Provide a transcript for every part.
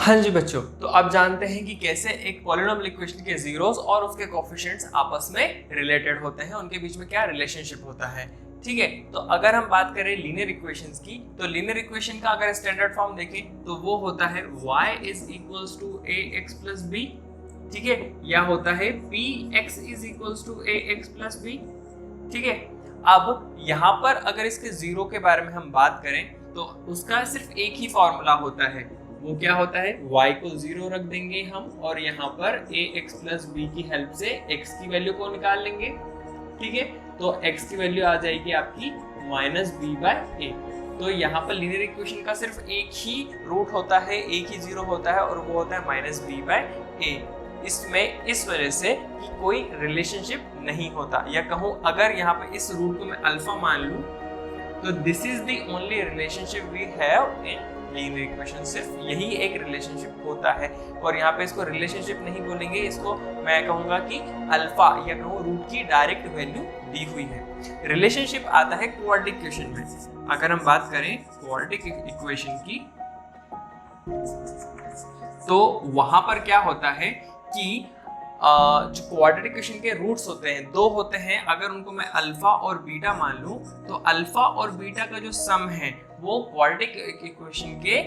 हाँ जी बच्चों, तो अब जानते हैं कि कैसे एक पॉलिनोमियल इक्वेशन के जीरोस और उसके कोएफिशिएंट्स आपस में रिलेटेड होते हैं, उनके बीच में क्या रिलेशनशिप होता है। ठीक है, तो अगर हम बात करें लीनियर इक्वेशंस की, तो लीनियर इक्वेशन का अगर स्टैंडर्ड फॉर्म देखें तो वो होता है y is equals to ax plus b, ठीक है, या होता है px is equals to ax plus b। ठीक है, अब यहाँ पर अगर इसके जीरो के बारे में हम बात करें तो उसका सिर्फ एक ही फॉर्मूला होता है, वो क्या होता है, y को जीरो रख देंगे हम और यहाँ पर ax प्लस b की हेल्प से x की वैल्यू को निकाल लेंगे। ठीक है, तो x की वैल्यू आ जाएगी आपकी माइनस बी बाय ए। तो यहाँ पर लीनियर इक्वेशन का सिर्फ एक ही रूट होता है, एक ही जीरो होता है और वो होता है माइनस बी बाय ए। इसमें इस वजह से कि कोई रिलेशनशिप नहीं होता, या कहूँ अगर यहाँ पर इस रूट को मैं अल्फा मान लूँ तो this is the only relationship we have in linear equation, सिर्फ यही एक रिलेशनशिप होता है। और यहाँ पे इसको रिलेशनशिप नहीं बोलेंगे, इसको मैं कहूँगा कि अल्फा या कहूँ रूट की डायरेक्ट वैल्यू दी हुई है। रिलेशनशिप आता है क्वाड्रेटिक इक्वेशन में। अगर हम बात करें क्वाड्रेटिक इक्वेशन की तो वहां पर क्या होता है कि जो क्वाड्रेटिक इक्वेशन के रूट्स होते हैं दो होते हैं, अगर उनको मैं अल्फा और बीटा मान लूं तो अल्फा और बीटा का जो सम है वो क्वाड्रेटिक इक्वेशन के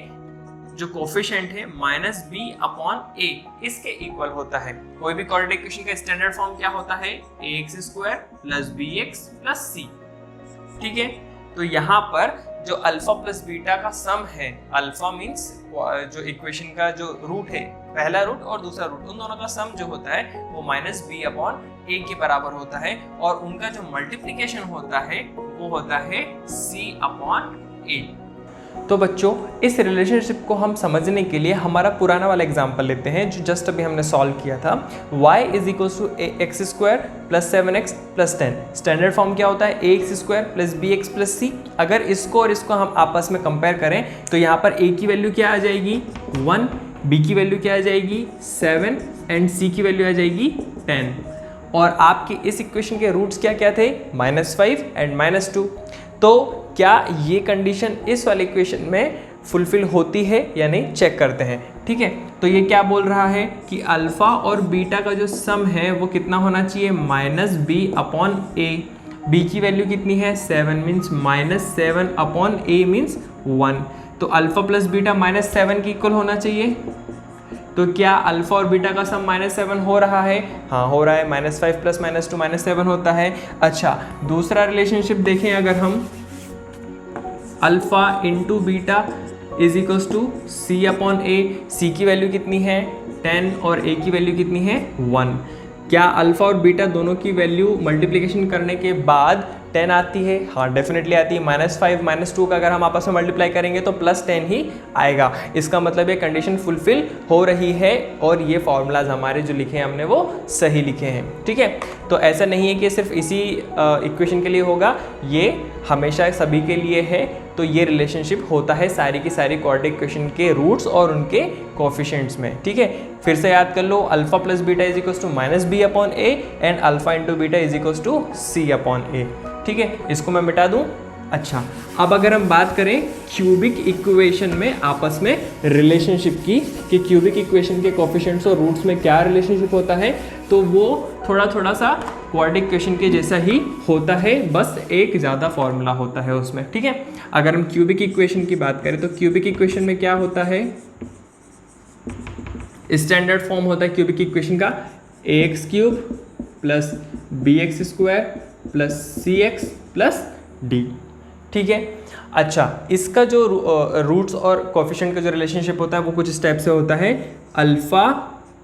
जो कोफिशिएंट है माइनस बी अपॉन ए इसके इक्वल होता है। कोई भी क्वाड्रेटिक इक्वेशन का स्टैंडर्ड फॉर्म क्या होता है, ax square plus bx plus c। ठीक है, तो यहाँ पर जो अल्फा प्लस बीटा का सम है, अल्फा मींस जो इक्वेशन का जो रूट है, पहला रूट और दूसरा रूट, उन दोनों का सम जो होता है वो माइनस बी अपॉन ए के बराबर होता है, और उनका जो मल्टीप्लिकेशन होता है वो होता है सी अपॉन ए। तो बच्चों, इस रिलेशनशिप को हम समझने के लिए हमारा पुराना वाला एग्जांपल लेते हैं जो जस्ट अभी हमने सॉल्व किया था। y is equal to x square plus 7x plus 10। Standard form क्या होता है, ax square plus bx plus c। अगर इसको और इसको हम आपस में कंपेयर करें तो यहाँ पर a की वैल्यू क्या आ जाएगी 1, b की वैल्यू क्या आ जाएगी 7 एंड c की वैल्यू आ जाएगी 10। और आपके इस इक्वेशन के रूट्स क्या क्या थे, -5 एंड -2। तो क्या ये कंडीशन इस वाले इक्वेशन में फुलफिल होती है या नहीं, चेक करते हैं। ठीक है, तो ये क्या बोल रहा है कि अल्फा और बीटा का जो सम है वो कितना होना चाहिए, माइनस बी अपॉन ए। बी की वैल्यू कितनी है 7 मीन्स माइनस 7 अपॉन ए मीन्स 1। तो अल्फा प्लस बीटा -7 की इक्वल होना चाहिए। तो क्या अल्फा और बीटा का सम -7 हो रहा है, हाँ हो रहा है, -5 प्लस -2 -7 होता है। अच्छा, दूसरा रिलेशनशिप देखें अगर हम, alpha into beta is equals to C upon A. C की वैल्यू कितनी है 10 और ए की वैल्यू कितनी है 1। क्या अल्फा और बीटा दोनों की वैल्यू मल्टीप्लिकेशन करने के बाद 10 आती है, हाँ डेफिनेटली आती है। -5 -2 का अगर हम आपस में मल्टीप्लाई करेंगे तो +10 ही आएगा। इसका मतलब ये कंडीशन फुलफिल हो रही है और ये फॉर्मूलाज हमारे जो लिखे हैं हमने वो सही लिखे हैं। ठीक है, तो ऐसा नहीं है कि सिर्फ इसी इक्वेशन के लिए होगा, ये हमेशा सभी के लिए है। तो ये रिलेशनशिप होता है सारी की सारी क्वाड्रेटिक इक्वेशन के रूट्स और उनके कोफिशिएंट्स में। ठीक है, फिर से याद कर लो, alpha plus beta is equals to minus b upon a and alpha into beta is equals to C upon a. ठीक है, इसको मैं मिटा दूं। अच्छा, अब अगर हम बात करें क्यूबिक इक्वेशन में आपस में रिलेशनशिप की, कि क्यूबिक इक्वेशन के कोफिशिएंट्स और रूट्स में क्या रिलेशनशिप होता है, तो वो थोड़ा सा क्वाड्रेटिक इक्वेशन के जैसा ही होता है, बस एक ज़्यादा फॉर्मूला होता है उसमें। ठीक है, अगर हम क्यूबिक इक्वेशन की बात करें तो क्यूबिक इक्वेशन में क्या होता है, स्टैंडर्ड फॉर्म होता है क्यूबिक इक्वेशन का ax cube plus bx square plus cx plus d। ठीक है, अच्छा, इसका जो रूट्स और कोफिशिएंट का जो रिलेशनशिप होता है वो कुछ स्टेप से होता है, alpha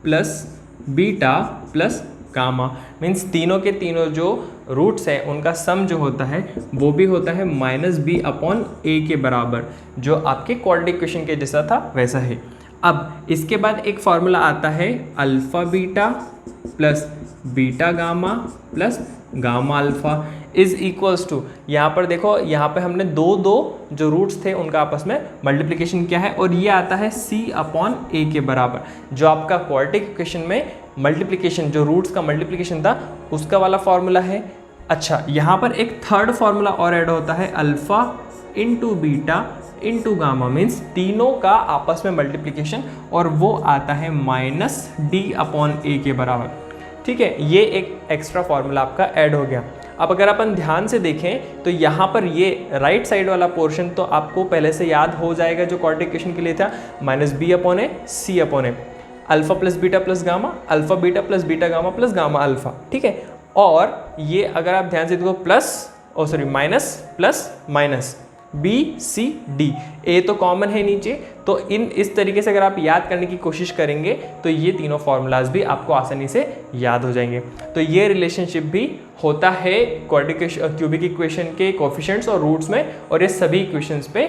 plus beta plus gamma. Means तीनों के तीनों जो रूट्स हैं उनका सम जो होता है वो भी होता है माइनस बी अपॉन ए के बराबर, जो आपके क्वाड्रेटिक इक्वेशन के जैसा था वैसा है। अब इसके बाद एक फॉर्मूला आता है alpha beta plus beta gamma plus gamma alpha is equals to, यहाँ पर देखो, यहाँ पे हमने दो जो रूट्स थे उनका आपस में मल्टीप्लिकेशन किया है और ये आता है c अपॉन ए के बराबर, जो आपका क्वाड्रेटिक इक्वेशन में मल्टीप्लिकेशन, जो रूट्स का मल्टीप्लिकेशन था उसका वाला फॉर्मूला है। अच्छा, यहाँ पर एक थर्ड फॉर्मूला और ऐड होता है, alpha into beta into gamma, means तीनों का आपस में मल्टीप्लीकेशन, और वो आता है -d/a के बराबर। ठीक है, ये एक एक्स्ट्रा फॉर्मूला आपका ऐड हो गया। अब अगर अपन ध्यान से देखें तो यहाँ पर ये राइट साइड वाला पोर्शन तो आपको पहले से याद हो जाएगा जो क्वाड्रेटिक इक्वेशन के लिए था, -b/a c/a, alpha plus beta plus gamma, alpha beta plus beta gamma plus gamma alpha. ठीक है, और ये अगर आप ध्यान से देखो minus plus minus, b c d, a तो कॉमन है नीचे, तो इस तरीके से अगर आप याद करने की कोशिश करेंगे तो ये तीनों फार्मूलाज भी आपको आसानी से याद हो जाएंगे। तो ये रिलेशनशिप भी होता है क्यूबिक इक्वेशन के कोफिशिएंट्स और रूट्स में, और ये सभी इक्वेशंस पे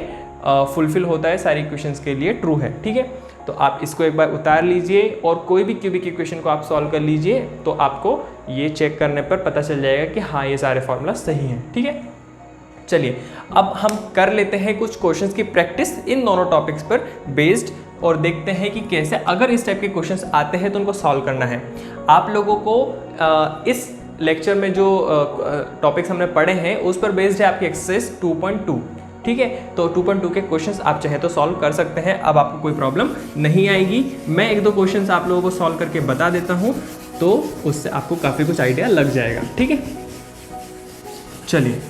फुलफिल होता है, सारी इक्वेशंस के लिए ट्रू है। ठीक है, तो आप इसको एक बार उतार लीजिए और कोई भी क्यूबिक इक्वेशन को आप सॉल्व कर लीजिए, तो आपको ये चेक करने पर पता चल जाएगा कि हाँ ये सारे फार्मूला सही हैं। ठीक है, चलिए अब हम कर लेते हैं कुछ क्वेश्चंस की प्रैक्टिस इन दोनों टॉपिक्स पर बेस्ड, और देखते हैं कि कैसे अगर इस टाइप के क्वेश्चंस आते हैं तो उनको सॉल्व करना है। आप लोगों को इस लेक्चर में जो टॉपिक्स हमने पढ़े हैं उस पर बेस्ड है आपकी एक्सरसाइज 2.2। ठीक है, तो 2.2 के क्वेश्चंस आप चाहे तो सॉल्व कर सकते हैं, अब आपको कोई प्रॉब्लम नहीं आएगी। मैं एक दो क्वेश्चंस आप लोगों को सॉल्व करके बता देता हूं, तो उससे आपको काफ़ी कुछ आइडिया लग जाएगा। ठीक है, चलिए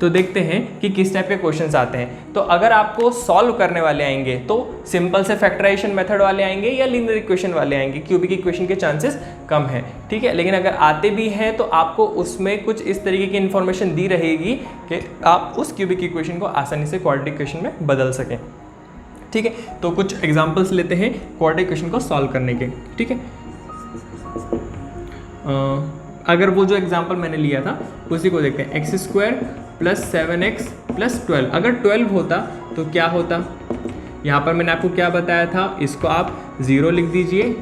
तो देखते हैं कि किस टाइप के क्वेश्चंस आते हैं। तो अगर आपको सॉल्व करने वाले आएंगे तो सिंपल से फैक्टराइजेशन मेथड वाले आएंगे या लीनियर इक्वेशन वाले आएंगे, क्यूबिक इक्वेशन के चांसेस कम है। ठीक है, लेकिन अगर आते भी हैं तो आपको उसमें कुछ इस तरीके की इन्फॉर्मेशन दी रहेगी कि आप उस क्यूबिक इक्वेशन को आसानी से क्वाड्रेटिक इक्वेशन में बदल सकें। ठीक है, तो कुछ एग्जाम्पल्स लेते हैं क्वाड्रेटिक इक्वेशन को सॉल्व करने के। ठीक है, अगर वो जो एग्जाम्पल मैंने लिया था उसी को देखते हैं, x² + 7x + 12। अगर 12 होता तो क्या होता, यहाँ पर मैंने आपको क्या बताया था, इसको आप 0 लिख दीजिए,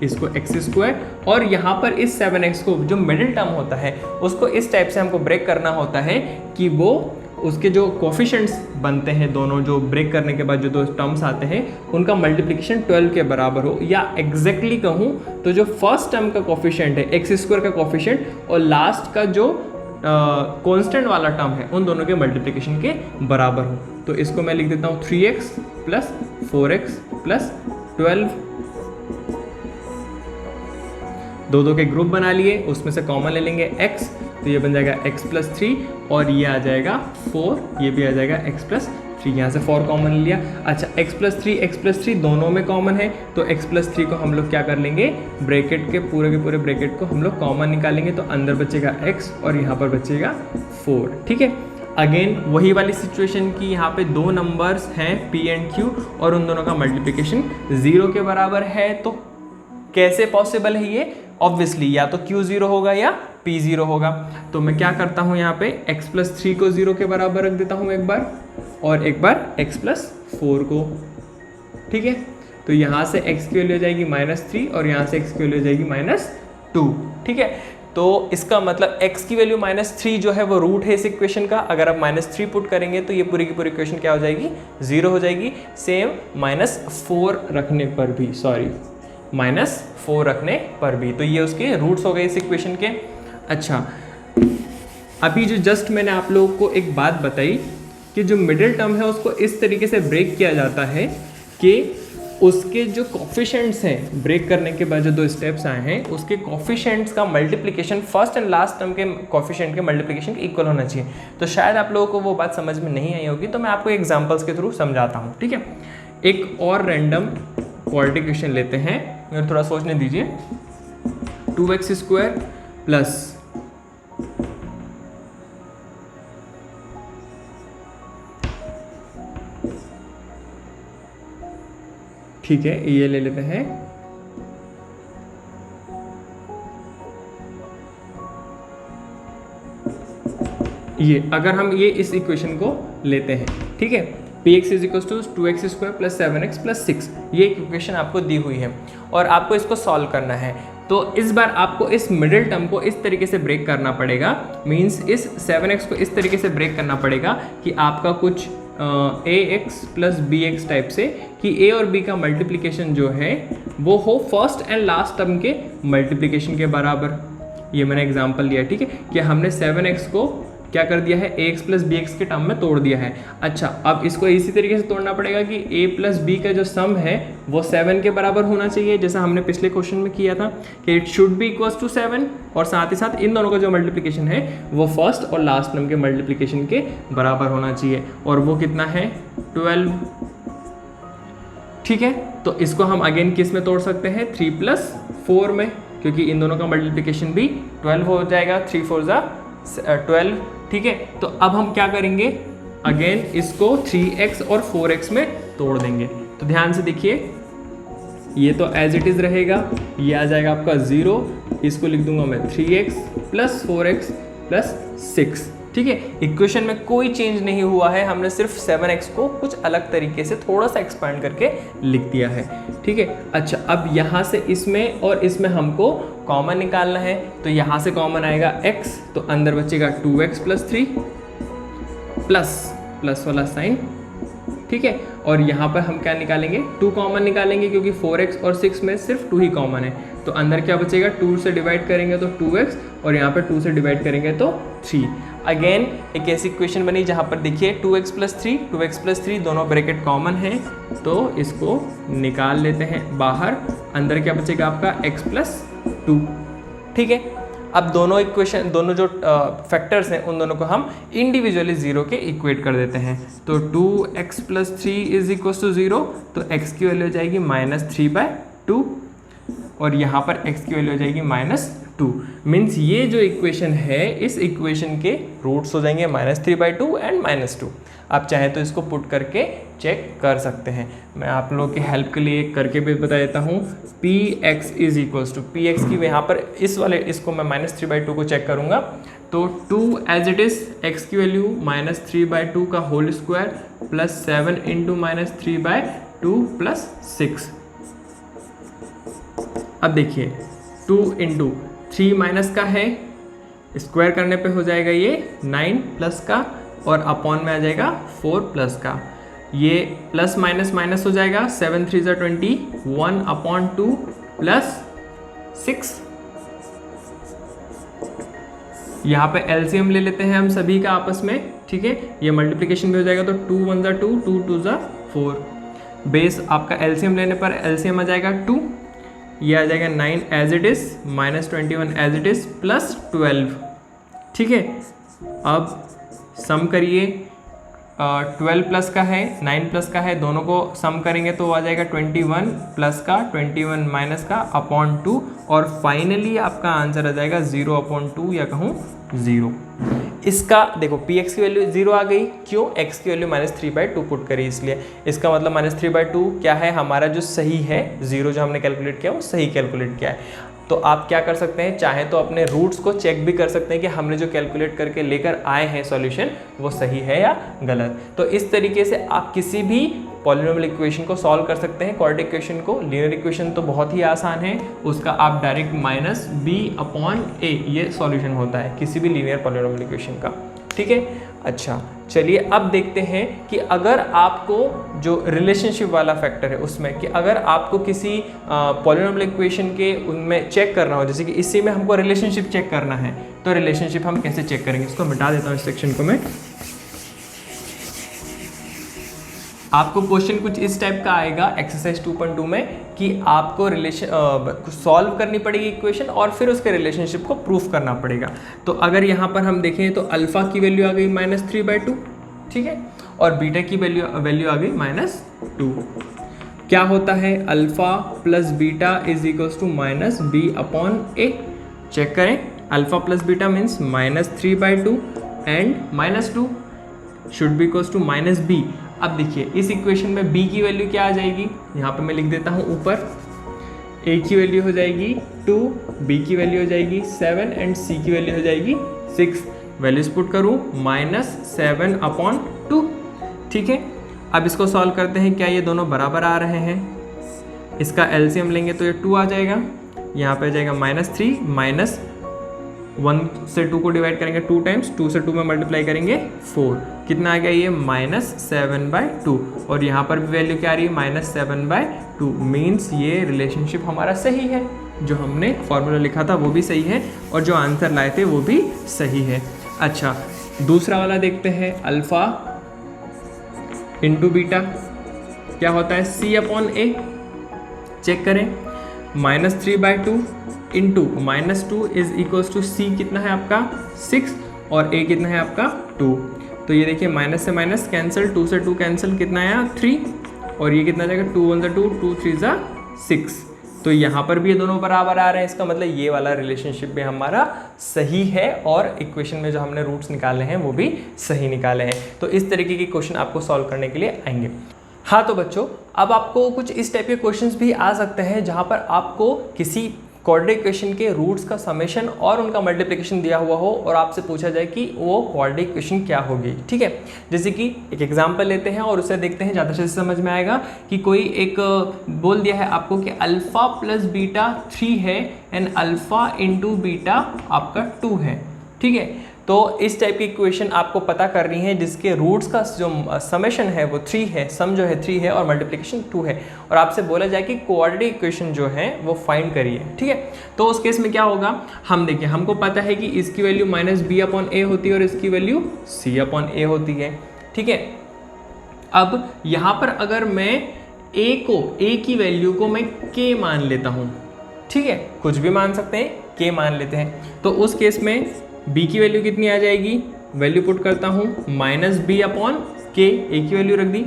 इसको x², और यहाँ पर इस 7x को जो मिडिल टर्म होता है उसको इस टाइप से हमको ब्रेक करना होता है कि वो उसके जो कोफिशिएंट्स बनते हैं दोनों, जो ब्रेक करने के बाद जो दो टर्म्स आते हैं उनका मल्टीप्लिकेशन 12 के बराबर हो, या एग्जैक्टली कहूँ तो जो फर्स्ट टर्म का कोफिशिएंट है x² का कोफिशिएंट और लास्ट का जो कांस्टेंट वाला टर्म है उन दोनों के मल्टीप्लिकेशन के बराबर हो। तो इसको मैं लिख देता हूँ 3x + 4x + 12, दो के ग्रुप बना लिए, उसमें से कॉमन ले लेंगे x, तो ये बन जाएगा x + 3, और ये आ जाएगा 4, ये भी आ जाएगा x + 3, यहाँ से 4 कॉमन ले लिया। अच्छा, x + 3 दोनों में कॉमन है, तो x + 3 को हम लोग क्या कर लेंगे, ब्रैकेट के पूरे ब्रैकेट को हम लोग कॉमन निकालेंगे, तो अंदर बचेगा x और यहाँ पर बचेगा 4। ठीक है, अगेन वही वाली सिचुएशन की यहाँ पे दो नंबर्स हैं p एंड q, और उन दोनों का मल्टीप्लिकेशन 0 के बराबर है, तो कैसे पॉसिबल है ये, ऑब्वियसली या तो q 0 होगा या p 0 होगा। तो मैं क्या करता हूँ, यहाँ पे x + 3 को 0 के बराबर रख देता हूँ एक बार, और एक बार x + 4 को। ठीक है, तो यहाँ से x की वैल्यू हो जाएगी -3 और यहाँ से x की वैल्यू हो जाएगी -2। ठीक है, तो इसका मतलब x की वैल्यू -3 जो है वो रूट है इस इक्वेशन का, अगर आप -3 पुट करेंगे तो ये पूरी की पूरी इक्वेशन क्या हो जाएगी, 0 हो जाएगी। सेम -4 रखने पर भी, -4 रखने पर भी, तो ये उसके रूट्स हो गए इस इक्वेशन के। अच्छा, अभी जो जस्ट मैंने आप लोगों को एक बात बताई कि जो मिडिल टर्म है उसको इस तरीके से ब्रेक किया जाता है कि उसके जो कोफिशिएंट्स हैं, ब्रेक करने के बाद जो दो स्टेप्स आए हैं उसके कोफिशिएंट्स का multiplication first and last term के कोफिशिएंट के मल्टीप्लिकेशन के इक्वल होना चाहिए। तो शायद आप लोगों को वो बात समझ में नहीं आई होगी, तो मैं आपको एग्जांपल्स के थ्रू समझाता हूँ। ठीक है, एक और रैंडम क्वाड्रेटिक इक्वेशन लेते हैं, मुझे थोड़ा सोचने दीजिए। 2x² प्लस ठीक है, ये ले लेते हैं, ये अगर हम ये इस इक्वेशन को लेते हैं, ठीक है, px = 2x² + 7x + 6, ये इक्वेशन आपको दी हुई है और आपको इसको सॉल्व करना है। तो इस बार आपको इस मिडिल टर्म को इस तरीके से ब्रेक करना पड़ेगा, मींस इस 7x को इस तरीके से ब्रेक करना पड़ेगा कि आपका कुछ ax + bx टाइप से, कि a और b का मल्टीप्लिकेशन जो है वो हो फर्स्ट एंड लास्ट टर्म के मल्टीप्लिकेशन के बराबर। ये मैंने एग्जांपल लिया, ठीक है, कि हमने 7x को क्या कर दिया है, ax प्लस बी एक्स के टर्म में तोड़ दिया है। अच्छा, अब इसको इसी तरीके से तोड़ना पड़ेगा कि a प्लस बी का जो सम है वो 7 के बराबर होना चाहिए, जैसा हमने पिछले क्वेश्चन में किया था कि it should be equals to 7, और साथ ही साथ इन दोनों का जो मल्टीप्लिकेशन है वो फर्स्ट और लास्ट टर्म के मल्टीप्लिकेशन के बराबर होना चाहिए, और वो कितना है 12। ठीक है, तो इसको हम अगेन किस में तोड़ सकते हैं, 3 प्लस 4 में, क्योंकि इन दोनों का मल्टीप्लिकेशन भी 12 हो जाएगा, 3 4 जा 12। ठीक है, तो अब हम क्या करेंगे, अगेन इसको 3x और 4x में तोड़ देंगे। तो ध्यान से देखिए, ये तो एज इट इज़ रहेगा, ये आ जाएगा आपका 0, इसको लिख दूंगा मैं 3x प्लस 4x प्लस 6। ठीक है, इक्वेशन में कोई चेंज नहीं हुआ है, हमने सिर्फ 7x को कुछ अलग तरीके से थोड़ा सा एक्सपांड करके लिख दिया है। ठीक है, अच्छा, अब यहाँ से इसमें और इसमें हमको कॉमन निकालना है, तो यहाँ से कॉमन आएगा x, तो अंदर बचेगा 2x प्लस 3 प्लस वाला साइन। ठीक है, और यहाँ पर हम क्या निकालेंगे, 2 कॉमन निकालेंगे, क्योंकि 4x और 6 में सिर्फ 2 ही कॉमन है, तो अंदर क्या बचेगा, 2 से डिवाइड करेंगे तो 2x, और यहाँ पर 2 से डिवाइड करेंगे तो 3। अगेन एक ऐसी इक्वेशन बनी जहाँ पर देखिए 2x प्लस 3 दोनों ब्रैकेट कॉमन है, तो इसको निकाल लेते हैं बाहर, अंदर क्या बचेगा आपका x प्लस 2। ठीक है, अब दोनों इक्वेशन, दोनों जो फैक्टर्स हैं उन दोनों को हम इंडिविजुअली 0 के इक्वेट कर देते हैं। तो 2x plus 3 is equal to 0, तो x की वैल्यू हो जाएगी -3/2, और यहाँ पर x की वैल्यू हो जाएगी -2। मीन्स ये जो इक्वेशन है, इस इक्वेशन के रूट्स हो जाएंगे -3/2 एंड -2। आप चाहें तो इसको पुट करके चेक कर सकते हैं। मैं आप लोगों की हेल्प के लिए करके भी बता देता हूँ। px is equals to px की यहाँ पर इस वाले इसको मैं -3/2 को चेक करूँगा, तो 2 एज इट इज़, x की वैल्यू -3/2 का whole square plus 7 into -3/2 plus 6। अब देखिए 2 इंटू 3 माइनस का है, स्क्वायर करने पे हो जाएगा ये 9 प्लस का, और अपॉन में आ जाएगा 4 प्लस का, ये प्लस माइनस माइनस हो जाएगा, 7 3 20, 1/2 प्लस 6। यहाँ पे एलसीएम ले लेते हैं हम सभी का आपस में। ठीक है, ये मल्टीप्लिकेशन भी हो जाएगा, तो 2 1 जा 2, 2 2 जा 4। बेस आपका एलसीएम लेने पर एलसीएम आ जाएगा 2, ये आ जाएगा 9 as it is, -21 as it is, plus 12। ठीक है, अब सम करिए, 12 प्लस का है, 9 प्लस का है, दोनों को सम करेंगे तो आ जाएगा 21 प्लस का, 21 माइनस का अपॉन 2, और फाइनली आपका आंसर आ जाएगा 0/2 या कहूँ 0। इसका देखो px की वैल्यू 0 आ गई, क्यों, x की वैल्यू -3/2 पुट करी इसलिए। इसका मतलब -3/2 क्या है, हमारा जो सही है 0 जो हमने कैलकुलेट किया वो सही कैलकुलेट किया है। तो आप क्या कर सकते हैं, चाहे तो अपने रूट्स को चेक भी कर सकते हैं कि हमने जो कैलकुलेट करके लेकर आए हैं सॉल्यूशन वो सही है या गलत। तो इस तरीके से आप किसी भी पॉलिनोमियल इक्वेशन को सॉल्व कर सकते हैं। क्वाड्रेटिक इक्वेशन को, लीनियर इक्वेशन तो बहुत ही आसान है, उसका आप डायरेक्ट -b/a ये सॉल्यूशन होता है किसी भी लीनियर पॉलिनोमियल इक्वेशन का। ठीक है, अच्छा चलिए अब देखते हैं कि अगर आपको जो रिलेशनशिप वाला फैक्टर है उसमें, कि अगर आपको किसी पॉलिनोमियल इक्वेशन के उनमें चेक करना हो, जैसे कि इसी में हमको रिलेशनशिप चेक करना है, तो रिलेशनशिप हम कैसे चेक करेंगे। इसको मिटा देता हूँ इस सेक्शन को मैं। आपको क्वेश्चन कुछ इस टाइप का आएगा एक्सरसाइज 2.2 में कि आपको रिलेशन सॉल्व करनी पड़ेगी इक्वेशन और फिर उसके रिलेशनशिप को प्रूफ करना पड़ेगा। तो अगर यहाँ पर हम देखें तो अल्फा की वैल्यू आ गई -3/2, ठीक है, और बीटा की वैल्यू आ गई -2। क्या होता है, alpha plus beta is equals to -b/a। Check करें, alpha plus beta means -3/2 and -2 should be equals to -b। अब देखिए इस इक्वेशन में b की वैल्यू क्या आ जाएगी, यहाँ पे मैं लिख देता हूँ ऊपर, a की वैल्यू हो जाएगी 2, b की वैल्यू हो जाएगी 7 एंड c की वैल्यू हो जाएगी 6। वैल्यूज पुट करूँ -7/2। ठीक है, अब इसको सॉल्व करते हैं, क्या ये दोनों बराबर आ रहे हैं। इसका एलसीएम लेंगे तो ये 2 आ जाएगा, यहाँ पे आ जाएगा -3 -1 से 2 को डिवाइड करेंगे 2 टाइम्स, 2 से 2 में मल्टीप्लाई करेंगे 4, कितना आ गया ये -7/2, और यहाँ पर भी वैल्यू क्या आ रही है -7/2। मीन्स ये रिलेशनशिप हमारा सही है, जो हमने फॉर्मूला लिखा था वो भी सही है और जो आंसर लाए थे वो भी सही है। अच्छा, दूसरा वाला देखते हैं, अल्फा इंटू बीटा क्या होता है, C/A। चेक करें, -3/2 into -2 is equals to C कितना है आपका 6 और A कितना है आपका 2। तो ये देखिए माइनस से माइनस कैंसिल, 2 से 2 कैंसिल, कितना आया 3 और ये कितना जाएगा 2 1 2 2 3 6। तो यहाँ पर भी ये दोनों बराबर आ रहे हैं, इसका मतलब ये वाला रिलेशनशिप भी हमारा सही है और इक्वेशन में जो हमने रूट्स निकाले हैं वो भी सही निकाले हैं। तो इस तरीके के क्वेश्चन आपको सॉल्व करने के लिए आएंगे। हाँ तो बच्चों, अब आपको कुछ इस टाइप के क्वेश्चंस भी आ सकते हैं जहाँ पर आपको किसी क्वाड्रेटिक इक्वेशन के रूट्स का समेशन और उनका मल्टीप्लिकेशन दिया हुआ हो और आपसे पूछा जाए कि वो क्वाड्रेटिक इक्वेशन क्या होगी। ठीक है, जैसे कि एक एग्जांपल लेते हैं और उससे देखते हैं, ज़्यादा से समझ में आएगा कि कोई एक बोल दिया है आपको कि अल्फ़ा प्लस बीटा 3 है एंड अल्फ़ा इंटू बीटा आपका 2 है। ठीक है, तो इस टाइप की इक्वेशन आपको पता करनी है जिसके रूट्स का जो समेशन है वो 3 है, सम जो है 3 है और मल्टीप्लिकेशन 2 है, और आपसे बोला जाए कि क्वाड्रेटिक इक्वेशन जो है वो फाइंड करिए। ठीक है, तो उस केस में क्या होगा, हम देखिए हमको पता है कि इसकी वैल्यू -b/a होती है और इसकी वैल्यू c/a होती है। ठीक है, अब यहाँ पर अगर मैं a की वैल्यू को मैं k मान लेता हूँ, ठीक है, कुछ भी मान सकते हैं, k मान लेते हैं, तो उस केस में b की वैल्यू कितनी आ जाएगी, वैल्यू पुट करता हूँ -b/k, a की वैल्यू रख दी,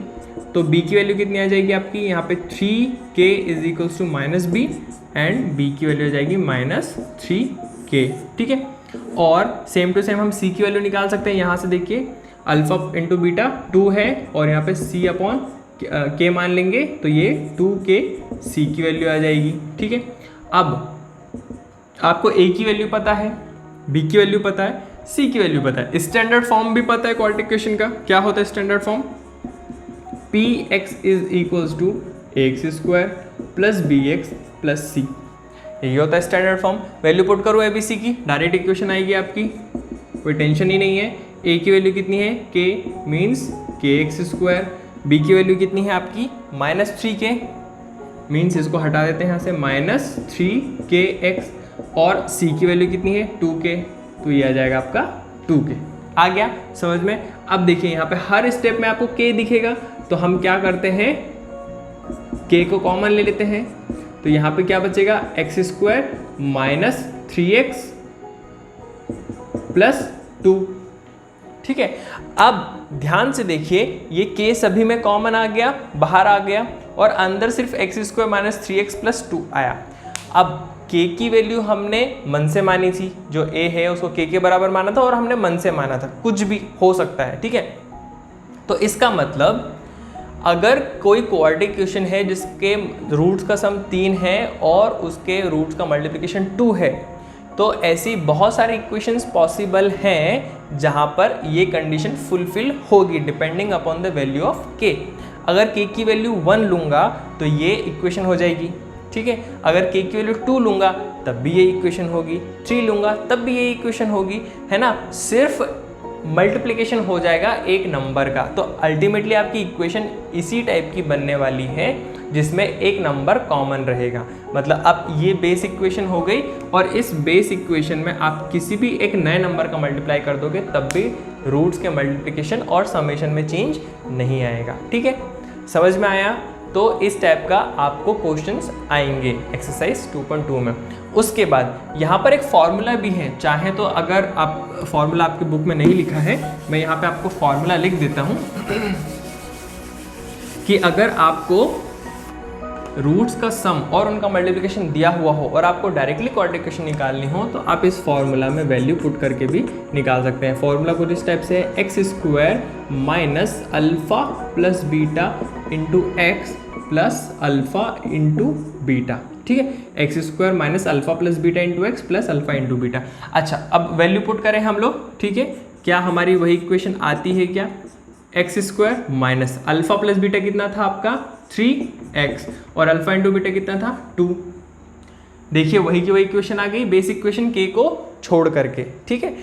तो b की वैल्यू कितनी आ जाएगी आपकी यहाँ पे 3k is equals to -b and b की वैल्यू आ जाएगी -3k। ठीक है, और सेम टू सेम हम c की वैल्यू निकाल सकते हैं। यहाँ से देखिए अल्फा इंटू बीटा 2 है और यहाँ पे c/k मान लेंगे तो ये 2k c की वैल्यू आ जाएगी। ठीक है, अब आपको a की वैल्यू पता है, b की वैल्यू पता है, c की वैल्यू पता है, स्टैंडर्ड फॉर्म भी पता है क्वाड्रेटिक इक्वेशन का। क्या होता है standard form, px is equals to ax² plus bx plus c, यही होता है स्टैंडर्ड फॉर्म। वैल्यू पुट करो a b c की, डायरेक्ट इक्वेशन आएगी आपकी, कोई टेंशन ही नहीं है। a की वैल्यू कितनी है, k मीन्स kx², b की वैल्यू कितनी है आपकी -3k मीन्स इसको हटा देते हैं यहाँ से -3kx, और c की वैल्यू कितनी है 2k, तो ये आ जाएगा आपका 2k। आ गया समझ में। अब देखिए यहाँ पे हर स्टेप में आपको k दिखेगा, तो हम क्या करते हैं, k को कॉमन ले लेते हैं, तो यहाँ पे क्या बचेगा x² - 3x + 2। ठीक है, अब ध्यान से देखिए ये k सभी में कॉमन आ गया, बाहर आ गया, और अंदर सिर्फ x² - 3x + 2 आया। अब k की वैल्यू हमने मन से मानी थी, जो a है उसको k के बराबर माना था और हमने मन से माना था, कुछ भी हो सकता है। ठीक है, तो इसका मतलब अगर कोई क्वाड्रेटिक इक्वेशन है जिसके रूट्स का सम 3 है और उसके रूट्स का मल्टीप्लिकेशन 2 है, तो ऐसी बहुत सारी इक्वेशंस पॉसिबल हैं जहां पर ये कंडीशन फुलफिल होगी depending upon the value of k। अगर k की वैल्यू 1 लूँगा तो ये इक्वेशन हो जाएगी। ठीक है, अगर k की वैल्यू 2 लूँगा तब भी ये इक्वेशन होगी, 3 लूँगा तब भी ये इक्वेशन होगी, है ना। सिर्फ मल्टीप्लिकेशन हो जाएगा एक नंबर का, तो अल्टीमेटली आपकी इक्वेशन इसी टाइप की बनने वाली है जिसमें एक नंबर कॉमन रहेगा। मतलब अब ये बेस इक्वेशन हो गई, और इस बेस इक्वेशन में आप किसी भी एक नए नंबर का मल्टीप्लाई कर दोगे तब भी रूट्स के मल्टीप्लिकेशन और समेशन में चेंज नहीं आएगा। ठीक है, समझ में आया। तो इस टाइप का आपको क्वेश्चंस आएंगे एक्सरसाइज 2.2 में। उसके बाद यहाँ पर एक फॉर्मूला भी है, चाहे तो अगर आप फॉर्मूला आपकी बुक में नहीं लिखा है, मैं यहाँ पे आपको फॉर्मूला लिख देता हूँ कि अगर आपको रूट्स का सम और उनका मल्टीप्लिकेशन दिया हुआ हो और आपको डायरेक्टली क्वाड्रेटिक इक्वेशन निकालनी हो, तो आप इस फॉर्मूला में वैल्यू पुट करके भी निकाल सकते हैं। फॉर्मूला कुछ इस टाइप से है, x² minus alpha plus beta into x plus alpha into beta. ठीक है, x² minus alpha plus beta into x plus alpha into beta. अच्छा, अब वैल्यू पुट करें हम लोग। ठीक है, क्या हमारी वही इक्वेशन आती है क्या, x² minus alpha plus beta कितना था आपका 3x, और अल्फ़ा इंटू बीटा कितना था 2। देखिए वही की वही इक्वेशन आ गई, बेसिक इक्वेशन k को छोड़ करके। ठीक है,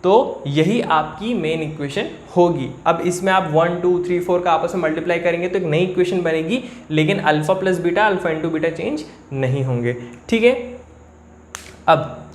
तो यही आपकी मेन इक्वेशन होगी। अब इसमें आप 1 2 3 4 का आपस में मल्टीप्लाई करेंगे तो एक नई इक्वेशन बनेगी, लेकिन alpha plus beta alpha into beta change नहीं होंगे। ठीक है, अब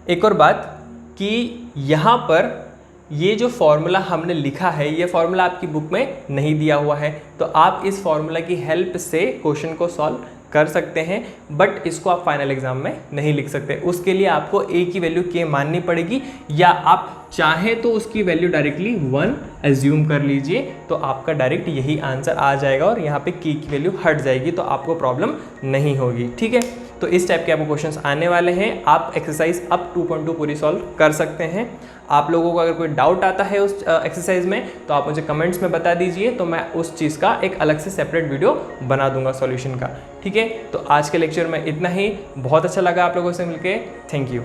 एक और बात कि यहाँ पर ये जो फॉर्मूला हमने लिखा है ये फॉर्मूला आपकी बुक में नहीं दिया हुआ है, तो आप इस फॉर्मूला की हेल्प से क्वेश्चन को सॉल्व कर सकते हैं, बट इसको आप फाइनल एग्जाम में नहीं लिख सकते। उसके लिए आपको a की वैल्यू k माननी पड़ेगी, या आप चाहें तो उसकी वैल्यू डायरेक्टली 1 एज्यूम कर लीजिए, तो आपका डायरेक्ट यही आंसर आ जाएगा और यहाँ पे k की वैल्यू हट जाएगी, तो आपको प्रॉब्लम नहीं होगी। ठीक है, तो इस टाइप के आपको क्वेश्चंस आने वाले हैं। आप एक्सरसाइज अब 2.2 पूरी सॉल्व कर सकते हैं। आप लोगों को अगर कोई डाउट आता है उस एक्सरसाइज में तो आप मुझे कमेंट्स में बता दीजिए, तो मैं उस चीज़ का एक अलग से सेपरेट वीडियो बना दूंगा सॉल्यूशन का। ठीक है, तो आज के लेक्चर में इतना ही। बहुत अच्छा लगा आप लोगों से मिलके। Thank you.